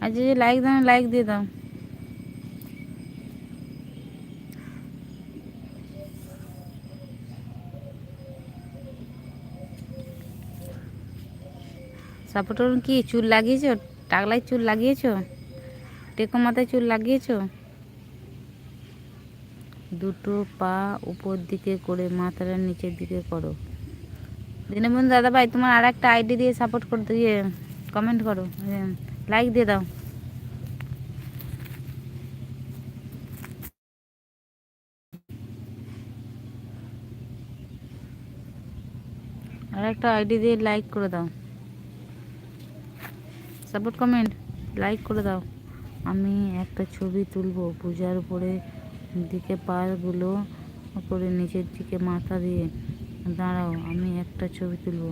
আর যে লাইক দাও, লাইক দিয়ে দাও। সাপোর্ট করুন। কি চুল লাগিয়েছো? টাকলাই চুল লাগিয়েছো? টেকো মাথায় চুল লাগিয়েছো? দুটো পা উপর দিকে করে মাথাটা নিচের দিকে করো। দীনবন্ধু দাদা ভাই, তোমার আর একটা আইডি দিয়ে সাপোর্ট করতে গিয়ে কমেন্ট করো, লাইক দিয়ে দাও। আর একটা আইডি দিয়ে লাইক করে দাও, সাপোর্ট কমেন্ট লাইক করে দাও। আমি একটা ছবি তুলবো পূজার উপরে দিকে পাগুলো করে নিচের দিকে মাথা দিয়ে। দাঁড়াও, আমি একটা ছবি তুলবো।